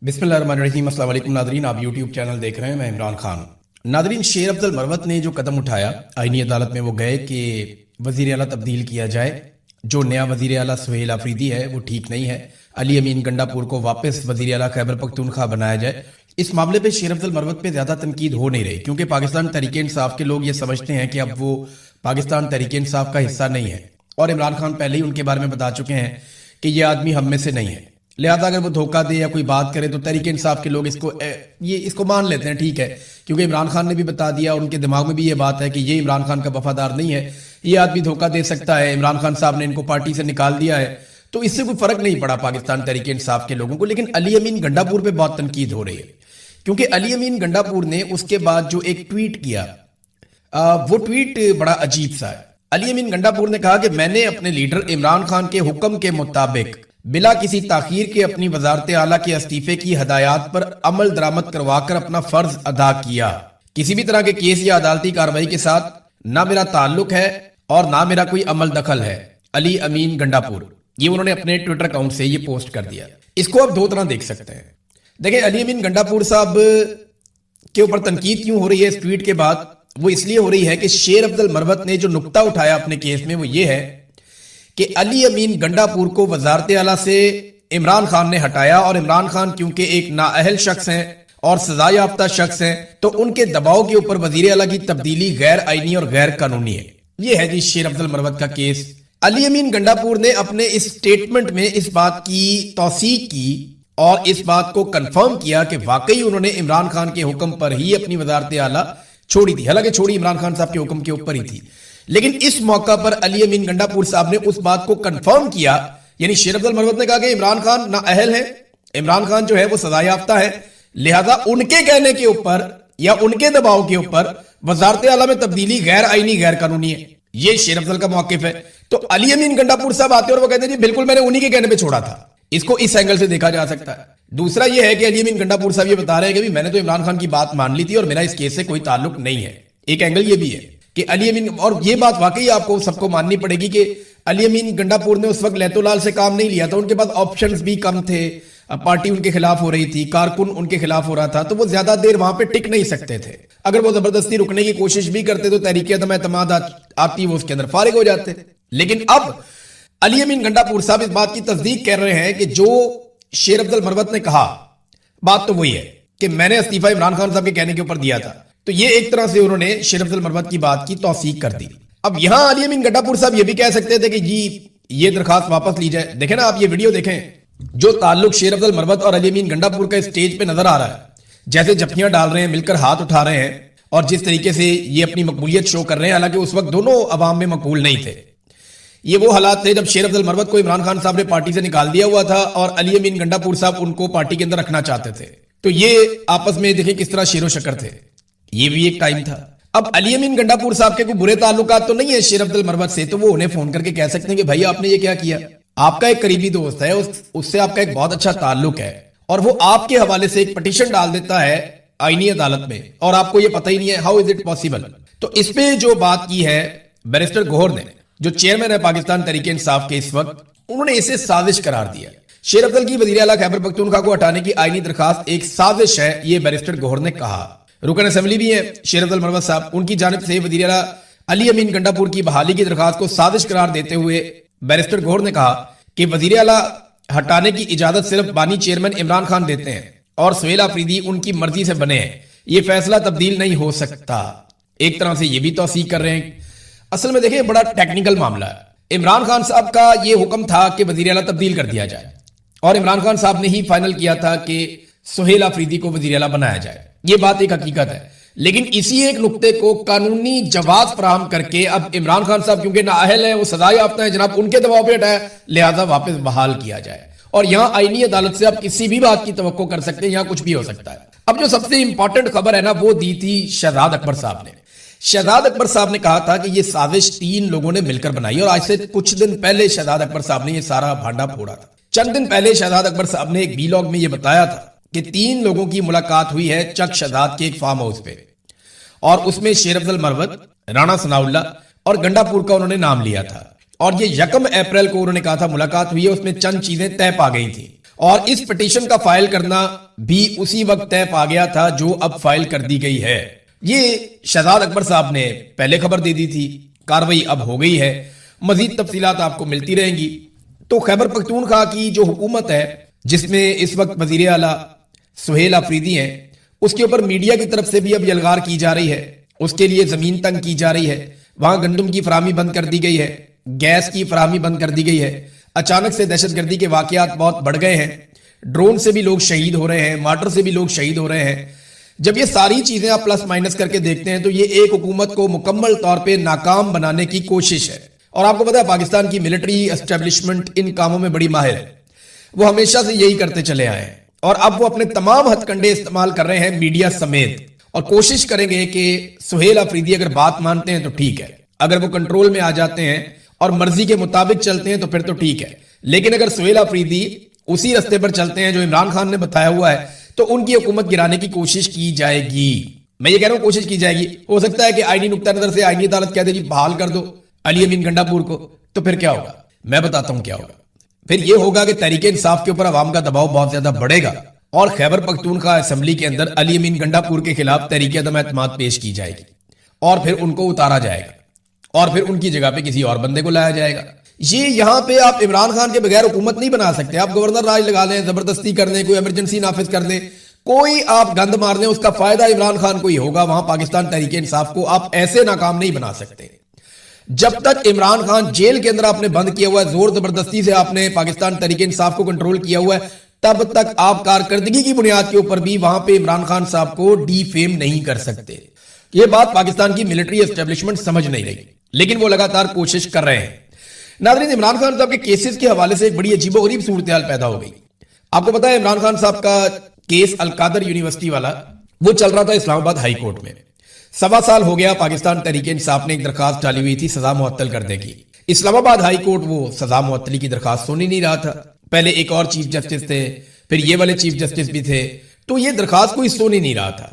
बिस्मिल्लाहिर्रहमानिर्रहीम। अस्सलाम वालेकुम नादरीन, आप यूट्यूब चैनल देख रहे हैं, मैं इमरान खान। नादरीन, शेर अब्दुल मरवत ने जो कदम उठाया, आईनी अदालत में वो गए कि वज़ीर आला तब्दील किया जाए। जो नया वज़ीर आला सुहेल आफरीदी है वो ठीक नहीं है। अली अमीन गंडापुर को वापस वज़ीर आला खैबर पख्तूनख्वा बनाया जाए। इस मामले पे शेर अब्दुल मरवत पे ज़्यादा तनकीद हो नहीं रही, क्योंकि पाकिस्तान तहरीक इंसाफ के लोग ये समझते हैं कि अब वो पाकिस्तान तहरीक इंसाफ का हिस्सा नहीं है, और इमरान खान पहले ही उनके बारे में बता चुके हैं कि ये आदमी हम में से नहीं है। लिहाजा अगर वो धोखा दे या कोई बात करे तो तहरीक इंसाफ के लोग इसको मान लेते हैं, ठीक है, क्योंकि इमरान खान ने भी बता दिया और उनके दिमाग में भी ये बात है कि ये इमरान खान का वफादार नहीं है, ये आदमी धोखा दे सकता है, इमरान खान साहब ने इनको पार्टी से निकाल दिया है। तो इससे कोई फर्क नहीं पड़ा पाकिस्तान तहरीक इंसाफ के लोगों को। लेकिन अली अमीन गंडापुर पे बहुत तनकीद हो रही है, क्योंकि अली अमीन गंडापुर ने उसके बाद जो एक ट्वीट किया, वो ट्वीट बड़ा अजीब सा है। अली अमीन गंडापुर ने कहा कि मैंने अपने लीडर इमरान खान के हुक्म के मुताबिक बिला किसी ताखीर के अपनी वजारत आला के इस्तीफे की हदायत पर अमल दरामद करवाकर अपना फर्ज अदा किया। किसी भी तरह के केस या अदालती कार्रवाई के साथ ना मेरा ताल्लुक है और ना मेरा कोई अमल दखल है। अली अमीन गंडापुर, ये उन्होंने अपने ट्विटर अकाउंट से ये पोस्ट कर दिया। इसको आप दो तरह देख सकते हैं। देखें, अली अमीन गंडापुर साहब के ऊपर तनकीद क्यों हो रही है इस ट्वीट के बाद? वो इसलिए हो रही है कि शेर अब्दुल मरवत ने जो नुक्ता उठाया अपने केस में वो ये है कि अली अमीन गंडापुर को वजारत आला से इमरान खान ने हटाया, और इमरान खान क्योंकि एक नाअहल शख्स हैं और सजा याफ्ता शख्स हैं, तो उनके दबाव के ऊपर वजीर आला की तब्दीली गैर आईनी और गैर कानूनी है। यह है जी शेर अब्दुल मरवत का केस। अली अमीन गंडापुर ने अपने इस स्टेटमेंट में इस बात की तौसीक की और इस बात को कंफर्म किया कि वाकई उन्होंने इमरान खान के हुक्म पर ही अपनी वजारत आला छोड़ी थी। हालांकि छोड़ी इमरान खान साहब के हुक्म के ऊपर ही थी, लेकिन इस मौका पर अली अमीन गंडापुर साहब ने उस बात को कंफर्म किया। यानी शेर अब्दुल मरवत ने कहा कि इमरान खान नाअहल है, इमरान खान जो है वो सजा याफ्ता है, लिहाजा उनके कहने के ऊपर या उनके दबाव के ऊपर वजारत आला में तब्दीली गैर आईनी गैर कानूनी है। ये शेर अब्दुल का मौकिफ है। तो अली अमीन गंडापुर साहब आते और वो कहते हैं जी बिल्कुल मैंने उन्हीं के कहने पे छोड़ा था। इसको इस एंगल से देखा जा सकता है। दूसरा यह है कि अली अमीन गंडापुर साहब ये बता रहे हैं कि मैंने तो इमरान खान की बात मान ली थी और मेरा इस केस से कोई ताल्लुक नहीं है। एक एंगल ये भी है कि अली अमीन, और ये बात वाकई आपको सबको माननी पड़ेगी कि अली अमीन गंडापुर ने उस वक्त लैतोलाल से काम नहीं लिया था। उनके पास ऑप्शंस भी कम थे, पार्टी उनके खिलाफ हो रही थी, कारकुन उनके खिलाफ हो रहा था, तो वो ज्यादा देर वहां पे टिक नहीं सकते थे। अगर वो जबरदस्ती रुकने की कोशिश भी करते तो तहरीक अदम एतमाद आती, वो उसके अंदर फारिग हो जाते। लेकिन अब अली अमीन गंडापुर साहब इस बात की तस्दीक कर रहे हैं कि जो शेर अब्दुल मरवत ने कहा, बात तो वही है कि मैंने इस्तीफा इमरान खान साहब के कहने के ऊपर दिया था। तो ये एक तरह से उन्होंने शेर अब्दुल मरवत की बात की तौसीक कर दी। अब यहां अली अमीन गंडापुर साहब ये भी कह सकते थे कि जी ये दरखास्त वापस ली जाए। देखें ना, आप ये वीडियो देखें, जो ताल्लुक शेर अब्दुल मरवत और अली अमीन गंडापुर का स्टेज पे नजर आ रहा है, जैसे जफ्फियां डाल रहे हैं, मिलकर हाथ उठा रहे हैं, और जिस तरीके से ये अपनी मकबूलियत शो कर रहे हैं, हालांकि उस वक्त दोनों अवाम में मकबूल नहीं थे। ये वो हालात थे जब शेर अब्दुल मरवत को इमरान खान साहब ने पार्टी से निकाल दिया हुआ था और अली अमीन गंडापुर साहब उनको पार्टी के अंदर रखना चाहते थे। तो ये आपस में देखें किस तरह शेरो शक्कर थे। ये भी एक टाइम था। अब अली अमीन गंडापुर साहब के कोई बुरे ताल्लुकात तो नहीं है शेर अब्दुल मरवत से, तो वो उन्हें फोन करके कह सकते हैं कि भाई आपने ये क्या किया। आपका एक करीबी दोस्त है, उससे आपका एक बहुत अच्छा ताल्लुक है, और वो आपके हवाले से एक पिटीशन डाल देता है आईनी अदालत में, और आपको ये पता ही नहीं है। How is it possible? तो इस पे जो बात की है बैरिस्टर गौहर ने, जो चेयरमैन है पाकिस्तान तहरीक इंसाफ के इस वक्त, उन्होंने इसे साजिश करार दिया। शेर अब्दुल की वजीर आला खैबर पख्तूनख्वा को हटाने की आईनी दरखास्त एक साजिश है, ये बैरिस्टर गौहर ने कहा। रुकन असेंबली भी है शेर अब्दुल मरवत साहब, उनकी जानिब से वजीर आला अली अमीन गंडापुर की बहाली की दरखास्त को साजिश करार देते हुए बैरिस्टर गौहर ने कहा कि वजीर आला हटाने की इजाजत सिर्फ बानी चेयरमैन इमरान खान देते हैं और सुहेल आफरीदी उनकी मर्जी से बने हैं, ये फैसला तब्दील नहीं हो सकता। एक तरह से ये भी तौसीक कर रहे हैं। असल में देखिए बड़ा टेक्निकल मामला है। इमरान खान साहब का ये हुक्म था कि वजीर आला तब्दील कर दिया जाए, और इमरान खान साहब ने ही फाइनल किया था कि सुहेल आफरीदी को वजीर आला बनाया जाए। ये बात एक हकीकत है, लेकिन इसी एक नुक्ते को कानूनी जवाब फराहम करके अब इमरान खान साहब क्योंकि नाअहल है, वो सजा याफ्ता है, जनाब उनके दबाव पे हटाया, लिहाजा वापस बहाल किया जाए। और यहां आईनी अदालत से आप किसी भी बात की तवक्को कर सकते हैं, यहां कुछ भी हो सकता है। अब जो सबसे इंपॉर्टेंट खबर है ना, वो दी थी शहजाद अकबर साहब ने। शहजाद अकबर साहब ने कहा था कि ये साजिश 3 लोगों ने मिलकर बनाई, और आज से कुछ दिन पहले शहजाद अकबर साहब ने ये सारा भांडा फोड़ा था। चंद दिन पहले शहजाद अकबर साहब ने एक वीलॉग में ये बताया था कि 3 लोगों की मुलाकात हुई है चक शहजाद के एक फार्म हाउस पे, और उसमें शेर अब्दुल मरवत, राणा सनाउल्लाह और गंडापुर का उन्होंने नाम लिया था। और ये 1 अप्रैल को उन्होंने कहा था मुलाकात हुई है, उसमें चंद चीजें तय पा गई थी। और इस पिटीशन का फाइल करना भी उसी वक्त तय पा गया था जो अब फाइल कर दी गई है। ये शहजाद अकबर साहब ने पहले खबर दे दी थी, कार्रवाई अब हो गई है, मजीद तफसीलात आपको मिलती रहेंगी। तो खैबर पख्तूनख्वा की जो हुकूमत है जिसमें इस वक्त वजीर आला सुहेल आफरीदी हैं, उसके ऊपर मीडिया की तरफ से भी अब यलगार की जा रही है, उसके लिए जमीन तंग की जा रही है। वहां गंदम की फराहमी बंद कर दी गई है, गैस की फराहमी बंद कर दी गई है। अचानक से दहशतगर्दी के वाकयात बहुत बढ़ गए हैं, ड्रोन से भी लोग शहीद हो रहे हैं, मार्टर से भी लोग शहीद हो रहे हैं। जब ये सारी चीजें आप प्लस माइनस करके देखते हैं तो ये एक हुकूमत को मुकम्मल तौर पे नाकाम बनाने की कोशिश है। और आपको पता है पाकिस्तान की मिलिट्री एस्टेब्लिशमेंट इन कामों में बड़ी माहिर है, वो हमेशा से यही करते चले आए हैं और अब वो अपने तमाम हथकंडे इस्तेमाल कर रहे हैं मीडिया समेत, और कोशिश करेंगे कि सुहेल आफरीदी अगर बात मानते हैं तो ठीक है, अगर वो कंट्रोल में आ जाते हैं और मर्जी के मुताबिक चलते हैं तो फिर तो ठीक है। लेकिन अगर सुहेल आफरीदी उसी रास्ते पर चलते हैं जो इमरान खान ने बताया हुआ है तो उनकी हुकूमत गिराने की कोशिश की जाएगी। मैं ये कह रहा हूं कोशिश की जाएगी। हो सकता है कि आईनी नुक्ता नजर से आईनी अदालत कह दे जी बहाल कर दो अली अमीन गंडापुर को, तो फिर क्या होगा? मैं बताता हूं क्या होगा। फिर यह होगा कि तहरीक इंसाफ के ऊपर अवाम का दबाव बहुत ज्यादा बढ़ेगा और खैबर पख्तूनख्वा असेंबली के अंदर अली अमीन गंडापुर के खिलाफ तहरीक अदम एतमाद पेश की जाएगी और फिर उनको उतारा जाएगा और फिर उनकी जगह पे किसी और बंदे को लाया जाएगा। ये यहां पे आप इमरान खान के बगैर हुकूमत नहीं बना सकते। आप गवर्नर राज लगा दें, जबरदस्ती कर दें, कोई इमरजेंसी नाफिज कर दें, कोई आप गंद मार दें, उसका फायदा इमरान खान को ही होगा। वहां पाकिस्तान तहरीक इंसाफ को आप ऐसे नाकाम नहीं बना सकते। जब तक इमरान खान जेल के अंदर आपने बंद किया हुआ है, जोर जबरदस्ती से आपने पाकिस्तान तहरीक इंसाफ को कंट्रोल किया हुआ है, तब तक आप कारकर्दगी की बुनियाद के ऊपर भी वहां पे इमरान खान साहब को डीफेम नहीं कर सकते। यह बात पाकिस्तान की मिलिट्री एस्टेब्लिशमेंट समझ नहीं रही, लेकिन वो लगातार कोशिश कर रहे हैं। नाज़रीन, इमरान खान साहब के केसेस के हवाले से एक बड़ी अजीबोगरीब सूरत हाल पैदा हो गई। आपको पता है इमरान खान साहब का केस अलकादर यूनिवर्सिटी वाला वो चल रहा था इस्लामाबाद हाई कोर्ट में। 1.25 साल हो गया पाकिस्तान तहरीक इंसाफ ने एक दरखास्त डाली हुई थी सजा मुअत्तल करने की। इस्लामाबाद हाई कोर्ट वो सजा मुअत्तली की दरखास्त सुन ही नहीं रहा था। पहले एक और चीफ जस्टिस थे, फिर ये वाले चीफ जस्टिस भी थे, तो ये दरखास्त कोई सुन ही नहीं रहा था।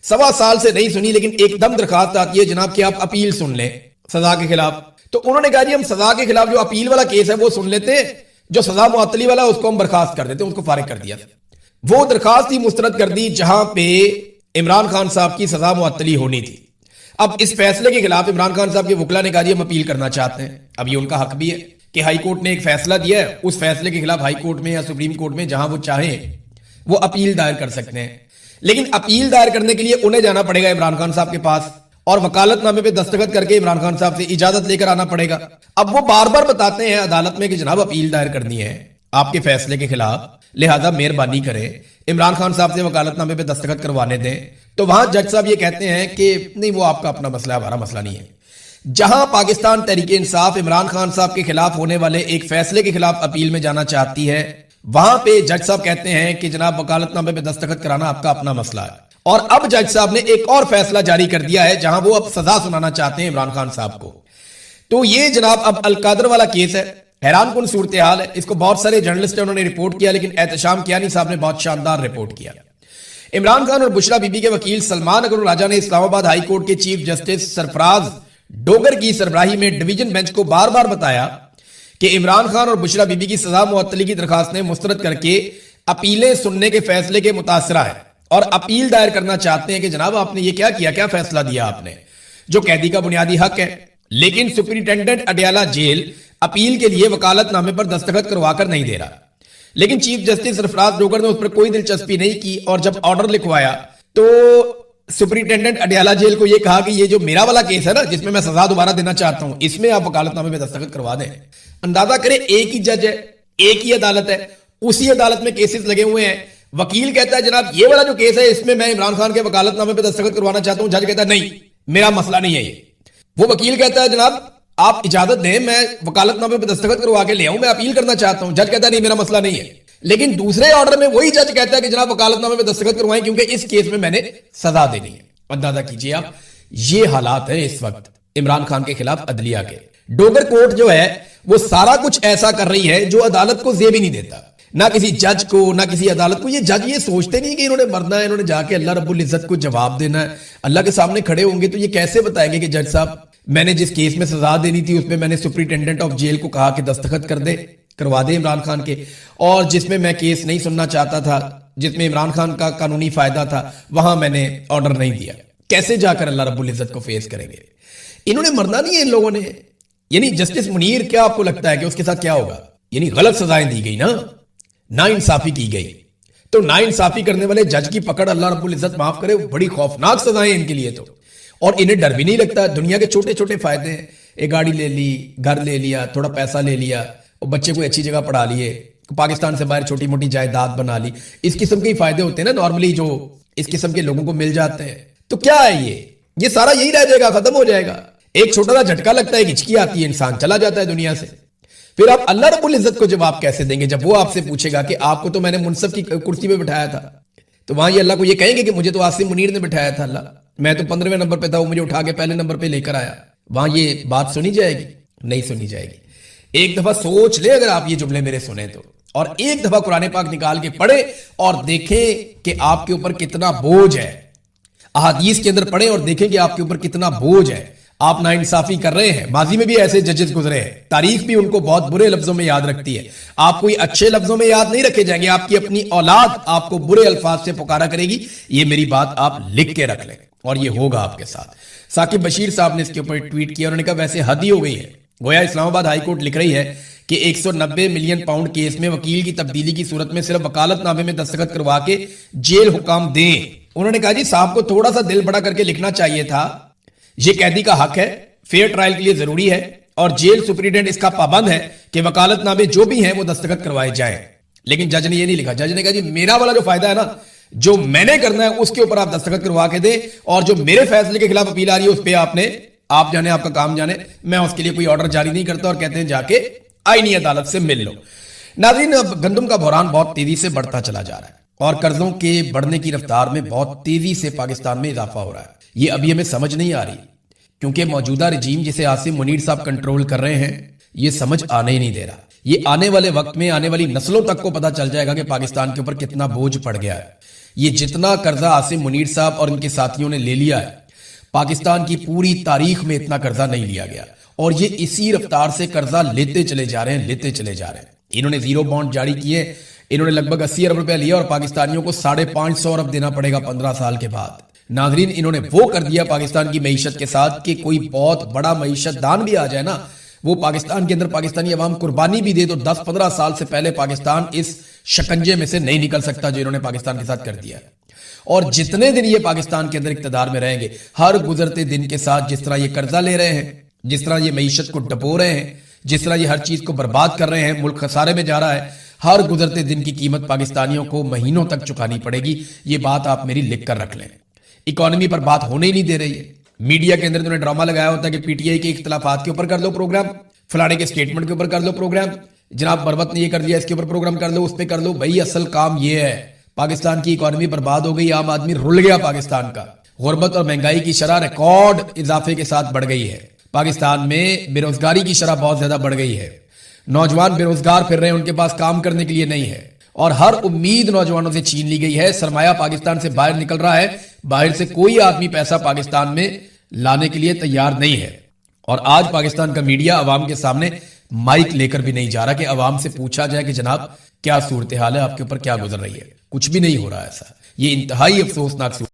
1.25 साल से नहीं सुनी, लेकिन एकदम दरखास्त आती है जनाब कि आप अपील सुन लें सजा के खिलाफ। तो उन्होंने कहा जी हम सजा के खिलाफ जो अपील वाला केस है वो सुन लेते हैं, जो सजा मुअत्तली वाला उसको हम बर्खास्त कर देते, उसको फारिग कर दिया। वो दरखास्त ही मुस्तरद कर दी जहां पे इमरान खान साहब की सजा मुअत्तली होनी थी। अब इस फैसले के खिलाफ इमरान खान साहब के वकला ने कहा जी हम अपील करना चाहते हैं। अब ये उनका हक भी है कि हाई कोर्ट ने एक फैसला दिया है, उस फैसले के खिलाफ हाई कोर्ट में या सुप्रीम कोर्ट में जहां वो चाहें वो अपील दायर कर सकते हैं। लेकिन अपील दायर करने के लिए उन्हें जाना पड़ेगा इमरान खान साहब के पास और वकालतनामे पे दस्तखत करके इमरान खान साहब से इजाजत लेकर आना पड़ेगा। अब वो बार बार बताते हैं अदालत में कि जनाब अपील दायर करनी है आपके फैसले के खिलाफ, लिहाजा मेहरबानी करें इमरान खान साहब से वकालतनामे पे दस्तखत करवाने दें। तो वहां जज साहब ये कहते हैं कि नहीं वो आपका अपना मसला है, हमारा मसला नहीं है। जहां पाकिस्तान तहरीक इंसाफ इमरान खान साहब के खिलाफ होने वाले एक फैसले के खिलाफ अपील में जाना चाहती है, वहां पे जज साहब कहते हैं कि जनाब वकालतनामे पे दस्तखत कराना आपका अपना मसला है। और अब जज साहब ने एक और फैसला जारी कर दिया है जहां वो अब सजा सुनाना चाहते हैं इमरान खान साहब को। तो ये जनाब अब अलकादर वाला केस है, हैरान कुन सूरत हाल है। इसको बहुत सारे जर्नलिस्ट उन्होंने रिपोर्ट किया, लेकिन एहतशाम कियानी साहब ने बहुत शानदार रिपोर्ट किया। इमरान खान और बुशरा बीबी के वकील सलमान अकबर राजा ने इस्लामाबाद हाई कोर्ट के चीफ जस्टिस सरफराज डोगर की सरबराही में डिवीजन बेंच को बार बार बताया कि इमरान खान और बुशरा बीबी की सजा मुअत्तली की दरखास्तें मुस्तरद करके अपीलें सुनने के फैसले के मुतासरा है और अपील दायर करना चाहते हैं कि जनाब आपने ये क्या किया, क्या फैसला दिया आपने, जो कैदी का बुनियादी हक है। लेकिन सुपरिटेंडेंट अडयाला जेल अपील के लिए वकालतनामे पर दस्तखत करवाकर नहीं दे रहा। लेकिन चीफ जस्टिस सरफराज डोगर ने उस पर कोई दिलचस्पी नहीं की और जब ऑर्डर लिखवाया तो सुपरिटेंडेंट अडयाला जेल को यह कहा कि ये जो मेरा वाला केस है ना जिसमें मैं सजा दोबारा देना चाहता हूं, इसमें आप वकालतनामे पे दस्तखत करवा दें। अंदाजा करें एक ही जज है, एक ही अदालत है, उसी अदालत में केसेस लगे हुए हैं। वकील कहता है जनाब ये वाला जो केस है इसमें मैं इमरान खान के वकालतनामे पे दस्तखत करवाना चाहता हूं। जज कहता है नहीं मेरा मसला नहीं है ये। वो वकील कहता है जनाब आप इजाजत दें, मैं वकालतनामे पे दस्तखत करवा के ले आऊं, मैं अपील करना चाहता हूं। जज कहता है नहीं मेरा मसला नहीं है। लेकिन दूसरे ऑर्डर में वही जज कहता है कि जनाब वकालतनामे पे दस्तखत करवाएं क्योंकि इस केस में मैंने सजा देनी है। अंदाजा कीजिए आप, ये हालात है इस वक्त इमरान खान के खिलाफ अदलिया के। डोगर कोर्ट जो है वो सारा कुछ ऐसा कर रही है जो अदालत को जेब ही नहीं देता, ना किसी जज को ना किसी अदालत को। ये जज ये सोचते नहीं कि इन्होंने मरना है, इन्होंने जाके अल्लाह रब्बुल इज्जत को जवाब देना है। अल्लाह के सामने खड़े होंगे तो ये कैसे बताएंगे कि जज साहब मैंने जिस केस में सजा देनी थी उसमें मैंने सुपरिटेंडेंट ऑफ जेल को कहा कि दस्तखत कर दे, करवा दे इमरान खान के, और जिसमें मैं केस नहीं सुनना चाहता था, जिसमें इमरान खान का कानूनी फायदा था, वहां मैंने ऑर्डर नहीं दिया। कैसे जाकर अल्लाह रब्बुल इज्जत को फेस करेंगे? इन्होंने मरना नहीं है इन लोगों ने। यानी जस्टिस मुनीर, क्या आपको लगता है कि उसके साथ क्या होगा? यानी गलत सजाएं दी गई ना, नाइंसाफी की गई। तो नाइंसाफी करने वाले जज की पकड़, अल्लाह रब्बुल इज्जत माफ करे, बड़ी खौफनाक सजाएं इनके लिए तो। और इन्हें डर भी नहीं लगता। दुनिया के छोटे छोटे फायदे हैं, एक गाड़ी ले ली, घर ले लिया, थोड़ा पैसा ले लिया, और बच्चे को अच्छी जगह पढ़ा लिए, पाकिस्तान से बाहर छोटी मोटी जायदाद बना ली। इस किस्म के फायदे होते हैं ना नॉर्मली, जो इस किस्म के लोगों को मिल जाते हैं। तो क्या है ये सारा यही रह जाएगा, खत्म हो जाएगा। एक छोटा सा झटका लगता है, हिचकी आती है, इंसान चला जाता है दुनिया से। फिर आप अल्लाह रब्बुल इज्जत को जवाब कैसे देंगे जब वो आपसे पूछेगा कि आपको तो मैंने मुनसब की कुर्सी पे बिठाया था? तो वहां ये अल्लाह को ये कहेंगे कि मुझे तो आसिम मुनीर ने बिठाया था, अल्लाह मैं तो 15वें नंबर पे था, वो मुझे उठा के पहले नंबर पे लेकर आया। वहां ये बात सुनी जाएगी? नहीं सुनी जाएगी। एक दफा सोच ले, अगर आप ये जुमले मेरे सुने तो, और एक दफा कुरान पाक निकाल के पढ़े और देखें कि आपके ऊपर कितना बोझ है। अहादीस के अंदर पढ़े और देखें कि आपके ऊपर कितना बोझ है। आप नाइंसाफी कर रहे हैं। माजी में भी ऐसे जजेस गुजरे हैं, तारीख भी उनको बहुत बुरे लफ्जों में याद रखती है। आप कोई अच्छे लफ्जों में याद नहीं रखे जाएंगे, आपकी अपनी औलाद आपको बुरे अल्फाज से पुकारा करेगी। ये मेरी बात आप लिख के रख लें, और ये होगा आपके साथ। साकिब बशीर साहब ने इसके ऊपर ट्वीट किया, उन्होंने कहा वैसे हद ही हो गई है। गोया इस्लामाबाद हाईकोर्ट लिख रही है कि 190 मिलियन पाउंड केस में वकील की तब्दीली की सूरत में सिर्फ वकालतनामे में दस्तखत करवा के जेल हुक्म दें। उन्होंने कहा जी साहब को थोड़ा सा दिल बड़ा करके लिखना चाहिए था, ये कैदी का हक है, फेयर ट्रायल के लिए जरूरी है, और जेल सुप्रीडेंट इसका पाबंद है कि वकालतनामे जो भी हैं वो दस्तखत करवाए जाएं। लेकिन जज ने ये नहीं लिखा। जज ने कहा जी मेरा वाला जो फायदा है ना, जो मैंने करना है उसके ऊपर आप दस्तखत करवा के दें, और जो मेरे फैसले के खिलाफ अपील आ रही है उस पर आप जाने, आपका काम जाने, मैं उसके लिए कोई ऑर्डर जारी नहीं करता, और कहते हैं जाके आईनी अदालत से मिल लो। नाज़रीन, अब गंदम का बहरान बहुत तेजी से बढ़ता चला जा रहा है, और कर्जों के बढ़ने की रफ्तार में बहुत तेजी से पाकिस्तान में इजाफा हो रहा है। ये अभी हमें समझ नहीं आ रही, क्योंकि मौजूदा रजीम जिसे आसिम मुनीर साहब कंट्रोल कर रहे हैं, ये समझ आने ही नहीं दे रहा। ये आने वाले वक्त में आने वाली नस्लों तक को पता चल जाएगा कि पाकिस्तान के ऊपर कितना बोझ पड़ गया है। ये जितना कर्जा आसिम मुनीर साहब और उनके साथियों ने ले लिया है, पाकिस्तान की पूरी तारीख में इतना कर्जा नहीं लिया गया, और ये इसी रफ्तार से कर्जा लेते चले जा रहे हैं, लेते चले जा रहे हैं। इन्होंने जीरो बॉन्ड जारी किए, इन्होंने लगभग 80 अरब रुपया लिया, और पाकिस्तानियों को 550 अरब देना पड़ेगा 15 साल के बाद। नाजरीन, इन्होंने वो कर दिया पाकिस्तान की मईशत के साथ कि कोई बहुत बड़ा मईशत दान भी आ जाए ना, वो पाकिस्तान के अंदर पाकिस्तानी अवाम कुर्बानी भी दे तो 10-15 साल से पहले पाकिस्तान इस शिकंजे में से नहीं निकल सकता जो इन्होंने पाकिस्तान के साथ कर दिया है। और जितने दिन ये पाकिस्तान के अंदर इक्तदार में रहेंगे, हर गुजरते दिन के साथ जिस तरह ये कर्जा ले रहे हैं, जिस तरह ये मईशत को डबो रहे हैं, जिस तरह ये हर चीज को बर्बाद कर रहे हैं, मुल्क खसारे में जा रहा है, हर गुजरते दिन की कीमत पाकिस्तानियों को महीनों तक चुकानी पड़ेगी। ये बात आप मेरी लिख कर रख लें। इकोनॉमी पर बात होने ही नहीं दे रही है। मीडिया के अंदर उन्होंने ड्रामा लगाया होता है कि पीटीआई के इख्तलाफात के ऊपर कर लो प्रोग्राम, फलाने के स्टेटमेंट के ऊपर कर लो प्रोग्राम, जनाब बरबत ने ये कर दिया इसके ऊपर प्रोग्राम कर लो, उस पर कर लो। भाई असल काम ये है, पाकिस्तान की इकोनॉमी बर्बाद हो गई, आम आदमी रुल गया पाकिस्तान का। गुर्बत और महंगाई की शरह रिकॉर्ड इजाफे के साथ बढ़ गई है। पाकिस्तान में बेरोजगारी की शरह बहुत ज्यादा बढ़ गई है। नौजवान बेरोजगार फिर रहे हैं, उनके पास काम करने के लिए नहीं है, और हर उम्मीद नौजवानों से छीन ली गई है। सरमाया पाकिस्तान से बाहर निकल रहा है, बाहर से कोई आदमी पैसा पाकिस्तान में लाने के लिए तैयार नहीं है। और आज पाकिस्तान का मीडिया अवाम के सामने माइक लेकर भी नहीं जा रहा कि अवाम से पूछा जाए कि जनाब क्या सूरत हाल है, आपके ऊपर क्या गुजर रही है। कुछ भी नहीं हो रहा है ऐसा। ये इंतहाई अफसोसनाक